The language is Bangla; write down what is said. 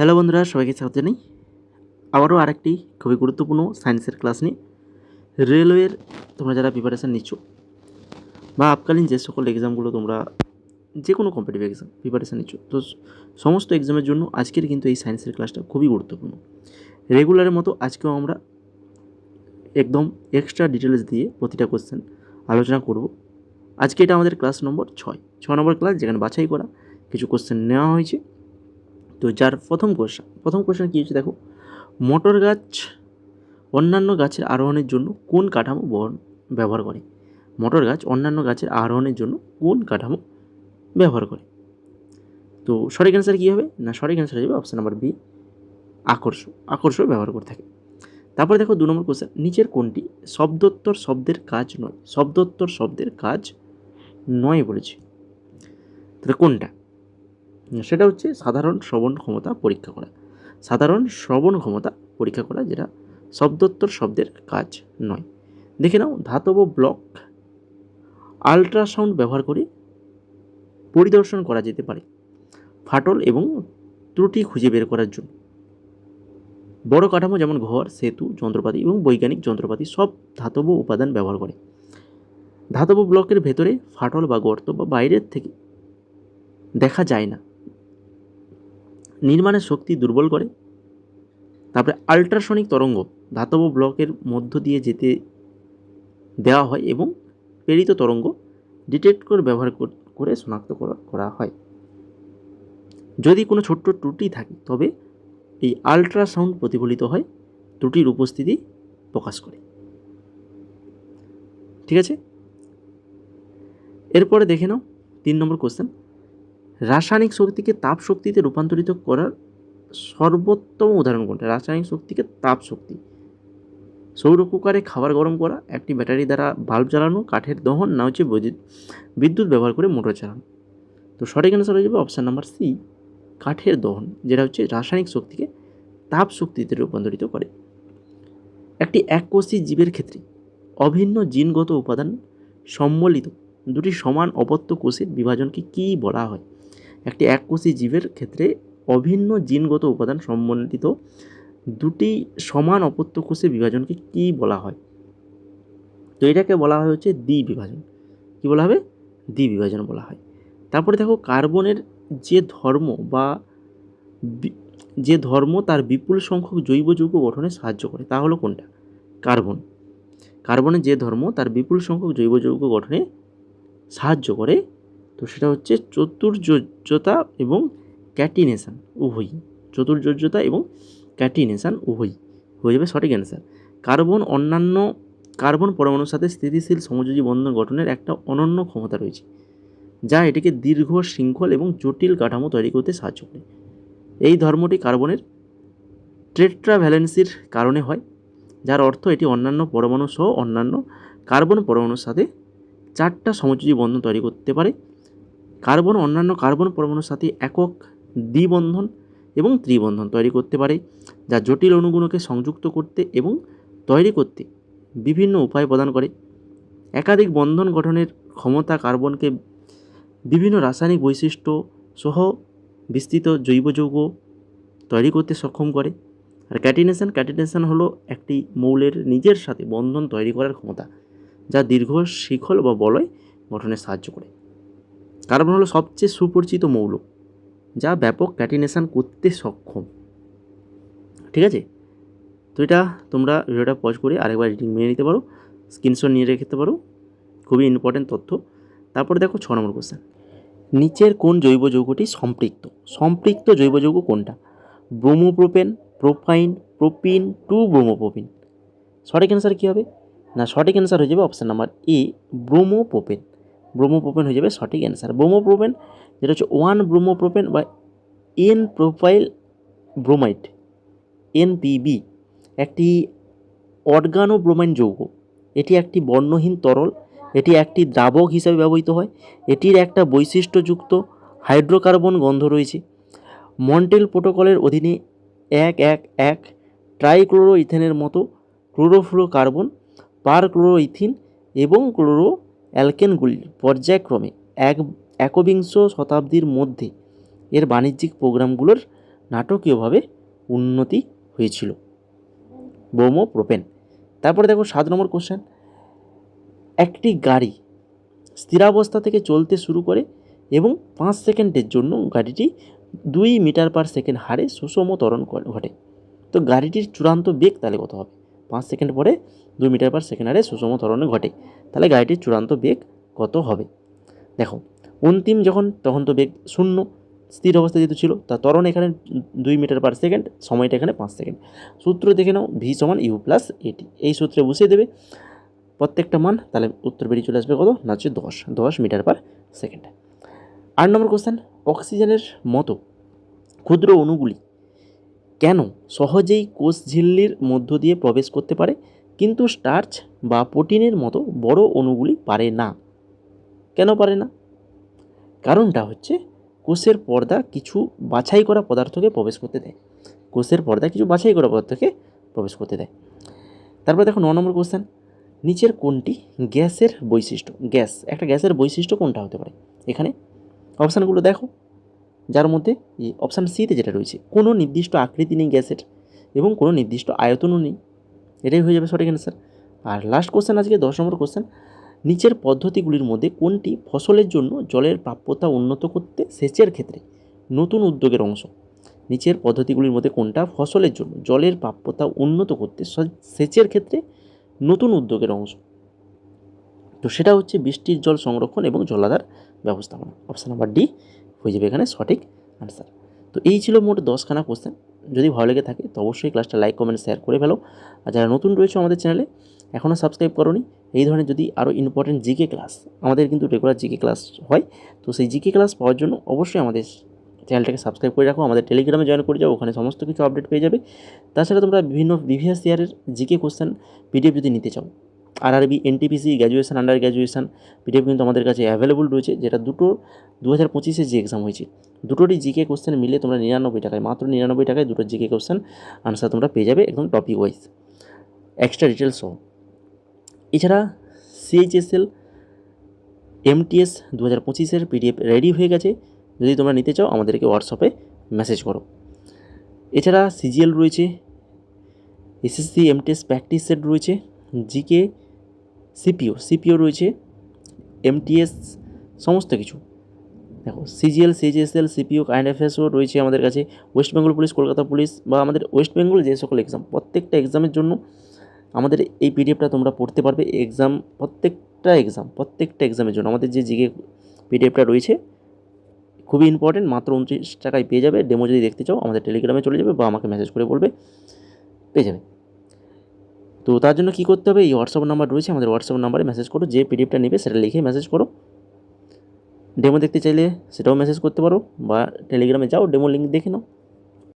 হ্যালো বন্ধুরা, সবাইকে স্বাগত জানাই আবারও আরেকটি খুবই গুরুত্বপূর্ণ সায়েন্সের ক্লাস নিয়ে। রেলওয়ের তোমরা যারা প্রিপারেশান নিচ্ছ বা আপকালীন যে সকল এক্সামগুলো তোমরা যে কোনো কম্পিটিটিভ এক্সাম প্রিপারেশান নিচ্ছ, তো সমস্ত এক্সামের জন্য আজকের কিন্তু এই সায়েন্সের ক্লাসটা খুবই গুরুত্বপূর্ণ। রেগুলারের মতো আজকেও আমরা একদম এক্সট্রা ডিটেলস দিয়ে প্রতিটা কোশ্চেন আলোচনা করব। আজকে এটা আমাদের ক্লাস নম্বর 6 নম্বর ক্লাস, যেখানে বাছাই করা কিছু কোশ্চেন নেওয়া হয়েছে। তো যার প্রথম কোশ্চেন কী হচ্ছে দেখো, মোটর গাছ অন্যান্য গাছের আরোহণের জন্য কোন কাঠামো ব্যবহার করে? মোটর গাছ অন্যান্য গাছের আরোহণের জন্য কোন কাঠামো ব্যবহার করে? তো সঠিক অ্যান্সার কী হবে না, সঠিক অ্যান্সার হয়ে যাবে অপশান নাম্বার বি, আকর্ষ ব্যবহার করে থাকে। তারপরে দেখো 2 নম্বর কোশ্চেন, নিচের কোনটি শব্দোত্তর শব্দের কাজ নয়? শব্দোত্তর শব্দের কাজ নয় বলেছে, তাহলে কোনটা? সেটা হচ্ছে সাধারণ শ্রবণ ক্ষমতা পরীক্ষা করা। সাধারণ শ্রবণ ক্ষমতা পরীক্ষা করা, যেটা শব্দোত্তর শব্দের কাজ নয়। দেখে নাও, ধাতব ব্লক আল্ট্রাসাউন্ড ব্যবহার করে পরিদর্শন করা যেতে পারে ফাটল এবং ত্রুটি খুঁজে বের করার জন্য। বড় কাঠামো যেমন ঘর, সেতু, যন্ত্রপাতি এবং বৈজ্ঞানিক যন্ত্রপাতি সব ধাতব উপাদান ব্যবহার করে। ধাতব ব্লকের ভেতরে ফাটল বা গর্ত বা বাইরের থেকে দেখা যায় না, নির্মাণের শক্তি দুর্বল করে। তারপরে আল্ট্রাসনিক তরঙ্গ ধাতব ব্লকের মধ্য দিয়ে যেতে দেওয়া হয় এবং প্রেরিত তরঙ্গ ডিটেক্ট করে ব্যবহার করে শনাক্ত করা হয়। যদি কোনো ছোট্ট ত্রুটি থাকে তবে এই আল্ট্রাসাউন্ড প্রতিফলিত হয়, ত্রুটির উপস্থিতি প্রকাশ করে। ঠিক আছে, এরপরে দেখে নাও 3 নম্বর কোশ্চেন, রাসায়নিক শক্তিকে তাপ শক্তিতে রূপান্তরিত করার সর্বোত্তম উদাহরণ কোনটা? রাসায়নিক শক্তিকে তাপ শক্তি, সৌর কুকারে খাবার গরম করা, একটি ব্যাটারি দ্বারা বাল্ব জ্বালানো, কাঠের দহন, না হচ্ছে বিদ্যুৎ ব্যবহার করে মোটর চালানো। তো সঠিক অ্যান্সার হয়ে যাবে অপশান নাম্বার সি, কাঠের দহন, যেটা হচ্ছে রাসায়নিক শক্তিকে তাপ শক্তিতে রূপান্তরিত করে। একটি এককোষী জীবের ক্ষেত্রে অভিন্ন জিনগত উপাদান সম্বলিত দুটি সমান অপত্য কোষের বিভাজনকে কী বলা হয়? একটি এককোষী জীবের ক্ষেত্রে অভিন্ন জিনগত উপাদান সম্বলিত দুটি সমান অপত্য কোষের বিভাজনকে কী বলা হয়? তো এটাকে বলা হয় হচ্ছে দ্বিবিভাজন। কী বলা হবে? দ্বিবিভাজন বলা হয়। তারপরে দেখো, কার্বনের যে ধর্ম তার বিপুল সংখ্যক জৈব যৌগ গঠনে সাহায্য করে, তা হলো কোনটা? কার্বনের যে ধর্ম তার বিপুল সংখ্যক জৈব যৌগ গঠনে সাহায্য করে, তো সেটা হচ্ছে চতুর্যোজ্যতা এবং ক্যাটিনেশন উভয়ই। চতুর্যোজ্যতা এবং ক্যাটিনেশন উভয়ই হয়ে যাবে সঠিক অ্যান্সার। কার্বন পরমাণুর সাথে স্থিতিশীল সমযোজী বন্ধন গঠনের একটা অনন্য ক্ষমতা রয়েছে, যা এটিকে দীর্ঘ, শৃঙ্খল এবং জটিল কাঠামো তৈরি করতে সাহায্য করে। এই ধর্মটি কার্বনের টেট্রাভ্যালেন্সির কারণে হয়, যার অর্থ এটি অন্যান্য পরমাণু সহ অন্যান্য কার্বন পরমাণুর সাথে 4টা সমযোজী বন্ধন তৈরি করতে পারে। কার্বন অন্যান্য কার্বন পরমাণুর সাথে একক, দ্বিবন্ধন এবং ত্রিবন্ধন তৈরি করতে পারে, যা জটিল অণুগুলোকে সংযুক্ত করতে এবং তৈরি করতে বিভিন্ন উপায় প্রদান করে। একাধিক বন্ধন গঠনের ক্ষমতা কার্বনকে বিভিন্ন রাসায়নিক বৈশিষ্ট্য সহ বিস্তৃত জৈব যৌগ তৈরি করতে সক্ষম করে। আর ক্যাটিনেশন হলো একটি মৌলের নিজের সাথে বন্ধন তৈরি করার ক্ষমতা, যা দীর্ঘ, শিখল বা বলয় গঠনে সাহায্য করে। কার্বন হলো সবচেয়ে সুপরিচিত মৌল, যা ব্যাপক ক্যাটিনেশন করতে সক্ষম। ঠিক আছে, তো এটা তোমরা ভিডিওটা পজ করে আরেকবার রিডিং মেনে নিতে পারো, স্ক্রিনশট নিয়ে রেখে পারো, খুবই ইম্পর্টেন্ট তথ্য। তারপরে দেখো 6 নম্বর কোশ্চেন, নিচের কোন জৈব যৌগটি সম্পৃক্ত জৈব যৌগ কোনটা? Bromopropane, propyne, propene, 2-ব্রোমোপ্রোপিন। সঠিক অ্যান্সার কী হবে না, সঠিক অ্যান্সার হয়ে যাবে অপশান নাম্বার এ, ব্রোমোপ্রোপেন হয়ে যাবে সঠিক অ্যান্সার। ব্রোমোপ্রোপেন যেটা হচ্ছে 1-ব্রোমোপ্রোপেন বা এন প্রোপাইল ব্রোমাইড, এনপিবি, একটি অর্গানোব্রোমাইন যৌগ। এটি একটি বর্ণহীন তরল, এটি একটি দ্রাবক হিসাবে ব্যবহৃত হয়। এটির একটা বৈশিষ্ট্যযুক্ত হাইড্রোকার্বন গন্ধ রয়েছে। মন্টেল প্রোটোকলের অধীনে 1-1-1 ট্রাইক্লোরো ইথেনের মতো ক্লোরোফ্লোরোকার্বন, পারক্লোরোইথিন এবং ক্লোরো অ্যালকেনগুলির পর্যায়ক্রমে একবিংশ শতাব্দীর মধ্যে এর বাণিজ্যিক প্রোগ্রামগুলোর নাটকীয়ভাবে উন্নতি হয়েছিল। ব্রোমোপ্রোপেন। তারপরে দেখো 7 নম্বর কোশ্চেন, একটি গাড়ি স্থিরাবস্থা থেকে চলতে শুরু করে এবং 5 সেকেন্ডের জন্য গাড়িটি 2 মিটার পার সেকেন্ড হারে সুষম ত্বরণ ঘটে। তো গাড়িটির চূড়ান্ত বেগ তাহলে কত হবে? 5 সেকেন্ড পরে 2 মিটার পার সেকেন্ড হারে সুষম ত্বরণে ঘটে, তাহলে গাড়িটির চূড়ান্ত বেগ কত হবে? দেখো অন্তিম তখন তো বেগ শূন্য, স্থির অবস্থা যেহেতু ছিল, তা ত্বরণ এখানে 2 মিটার পার সেকেন্ড, সময়টা এখানে 5 সেকেন্ড। সূত্র দেখে নাও, ভি সমান ইউ প্লাস এটি, এই সূত্রে বসিয়ে দেবে প্রত্যেকটা মান, তাহলে উত্তর বেরিয়ে চলে আসবে কত না হচ্ছে 10 মিটার পার সেকেন্ড। 8 নম্বর কোশ্চেন, অক্সিজেনের মতো ক্ষুদ্র অণুগুলি কেন সহজেই কোষ ঝিল্লির মধ্য দিয়ে প্রবেশ করতে পারে কিন্তু স্টার্চ বা প্রোটিনের মতো বড় অণুগুলি পারে না? কেন পারে না? কারণটা হচ্ছে কোষের পর্দা কিছু বাছাই করা পদার্থকে প্রবেশ করতে দেয়। কোষের পর্দা কিছু বাছাই করা পদার্থকে প্রবেশ করতে দেয়। তারপরে দেখো 9 নম্বর কোশ্চেন, নিচের কোনটি গ্যাসের বৈশিষ্ট্য? একটা গ্যাসের বৈশিষ্ট্য কোনটা হতে পারে? এখানে অপশানগুলো দেখো, যার মধ্যে অপশান সিতে যেটা রয়েছে, কোনো নির্দিষ্ট আকৃতি নেই গ্যাসের এবং কোনো নির্দিষ্ট আয়তনও নেই, এটাই হয়ে যাবে সঠিক অ্যান্সার। আর লাস্ট কোশ্চেন আজকে 10 নম্বর কোশ্চেন, নিচের পদ্ধতিগুলির মধ্যে কোনটি ফসলের জন্য জলের প্রাপ্যতা উন্নত করতে সেচের ক্ষেত্রে নতুন উদ্যোগের অংশ? নিচের পদ্ধতিগুলির মধ্যে কোনটা ফসলের জন্য জলের প্রাপ্যতা উন্নত করতে সেচের ক্ষেত্রে নতুন উদ্যোগের অংশ? তো সেটা হচ্ছে বৃষ্টির জল সংরক্ষণ এবং জলাধার ব্যবস্থাপনা। অপশান নাম্বার ডি হয়ে যাবে এখানে সঠিক আনসার। তো এই ছিল মোট 10খানা কোশ্চেন। যদি ভালো লেগে থাকে তো অবশ্যই ক্লাসটা লাইক কমেন্ট শেয়ার করে ফেলো। আর যারা নতুন রয়েছে আমাদের চ্যানেলে, এখনও সাবস্ক্রাইব করোনি, এই ধরনের যদি আরও ইম্পর্টেন্ট জিকে ক্লাস, আমাদের কিন্তু রেগুলার জিকে ক্লাস হয়, তো সেই জিকে ক্লাস পাওয়ার জন্য অবশ্যই আমাদের চ্যানেলটাকে সাবস্ক্রাইব করে রাখো, আমাদের টেলিগ্রামে জয়েন করে যাও, ওখানে সমস্ত কিছু আপডেট পেয়ে যাবে। তাছাড়া তোমরা বিভিন্ন প্রিভিয়াস ইয়ারের জিকে কোশ্চেন পিডিএফ যদি নিতে চাও, RRB, NTPC, graduation, under graduation PDF কিন্তু আমাদের কাছে অ্যাভেলেবল রয়েছে, যেটা দুটো 2025-এ যে এক্সাম হয়েছে দুটোরই জিকে কোশ্চেন মিলে তোমরা 99 টাকায়, মাত্র 99 টাকায় দুটো জিকে কোশ্চেন আনসার তোমরা পেয়ে যাবে একদম টপিক ওয়াইজ, এক্সট্রা ডিটেলস সহ। এছাড়া সিএইচএসএল এমটিএস 2025-এর পিডিএফ রেডি হয়ে গেছে, যদি তোমরা নিতে চাও আমাদেরকে হোয়াটসঅ্যাপে মেসেজ করো। এছাড়া সিজিএল রয়েছে, এসএসসি এমটিএস প্র্যাকটিস সেট রয়েছে, জিকে সিপিও রয়েছে, এমটিএস সমস্ত কিছু। দেখো সিজিএল, সিএইচএসএল, সিপিও, কারেন্ট অ্যাফেয়ার্সও রয়েছে আমাদের কাছে, West Bengal police, Kolkata police বা আমাদের ওয়েস্ট বেঙ্গল যে সকল এক্সাম, প্রত্যেকটা এক্সামের জন্য আমাদের এই পিডিএফটা তোমরা পড়তে পারবে। প্রত্যেকটা এক্সামের জন্য আমাদের যে জিকে পিডিএফটা রয়েছে খুবই ইম্পর্টেন্ট, মাত্র 29 টাকায় পেয়ে যাবে। ডেমো যদি দেখতে চাও আমাদের টেলিগ্রামে চলে যাবে বা আমাকে মেসেজ করে বলবে, পেয়ে যাবে। তো তার জন্য কী করতে হবে, এই হোয়াটসঅ্যাপ নাম্বার রয়েছে, আমাদের হোয়াটসঅ্যাপ নাম্বারে মেসেজ করো, যে পিডিএফটা নেবে সেটা লিখে মেসেজ করো। ডেমো দেখতে চাইলে সেটাও মেসেজ করতে পারো বা টেলিগ্রামে যাও, ডেমো লিঙ্ক দেখে নাও।